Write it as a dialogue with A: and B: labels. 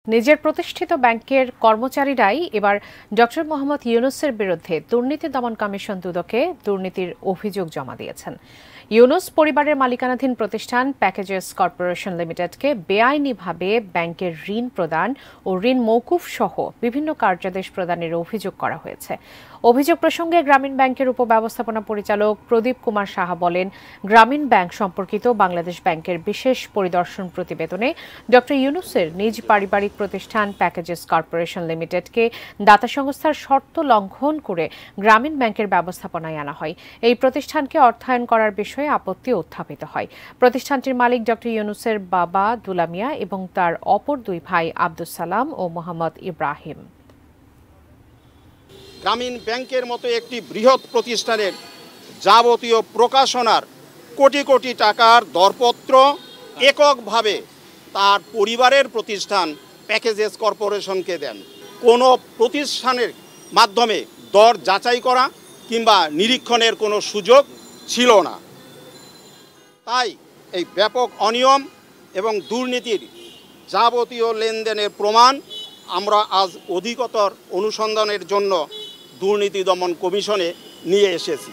A: নিজের প্রতিষ্ঠিত ব্যাংকের কর্মচারীরাই এবার ডক্টর মোহাম্মদ ইউনূসের বিরুদ্ধে দুর্নীতি দমন কমিশন দুদকে দুর্নীতির অভিযোগ জমা দিয়েছেন। ইউনূস পরিবারের মালিকানাধীন প্রতিষ্ঠান প্যাকেজেস কর্পোরেশন লিমিটেডকে বেআইনিভাবে ব্যাংকের ঋণ প্রদান ও ঋণ মওকুফ সহ বিভিন্ন কার্যাদেশ প্রদানের অভিযোগ করা হয়েছে। অভিযোগ প্রসঙ্গে গ্রামীণ ব্যাংকের উপব্যবস্থাপনা পরিচালক প্রদীপ কুমার সাহা বলেন, গ্রামীণ ব্যাংক সম্পর্কিত বাংলাদেশ ব্যাংকের বিশেষ পরিদর্শন প্রতিবেদনে ডক্টর ইউনূসের নিজ পারিবারিক প্রতিষ্ঠান প্যাকেজেস কর্পোরেশন লিমিটেডকে দাতা সংস্থার শর্ত লঙ্ঘন করে গ্রামীণ ব্যাংকের ব্যবস্থাপনায় আনা হয়। এই প্রতিষ্ঠানকে অর্থায়ন করার বিষয়ে আপত্তি উত্থাপিত হয়। প্রতিষ্ঠানটির মালিক ডক্টর ইউনূসের বাবা দুলা মিয়া এবং তার অপর দুই ভাই আব্দুস সালাম ও মোহাম্মদ ইব্রাহিম।
B: গ্রামীণ ব্যাংকের মতো একটি বৃহৎ প্রতিষ্ঠানের যাবতীয় প্রকাশনার কোটি কোটি টাকার দরপত্র এককভাবে তার পরিবারের প্রতিষ্ঠান প্যাকেজেস কর্পোরেশনকে দেন। কোনো প্রতিষ্ঠানের মাধ্যমে দর যাচাই করা কিংবা নিরীক্ষণের কোনো সুযোগ ছিল না। তাই এই ব্যাপক অনিয়ম এবং দুর্নীতির যাবতীয় লেনদেনের প্রমাণ আমরা আজ অধিকতর অনুসন্ধানের জন্য দুর্নীতি দমন কমিশনে নিয়ে এসেছি।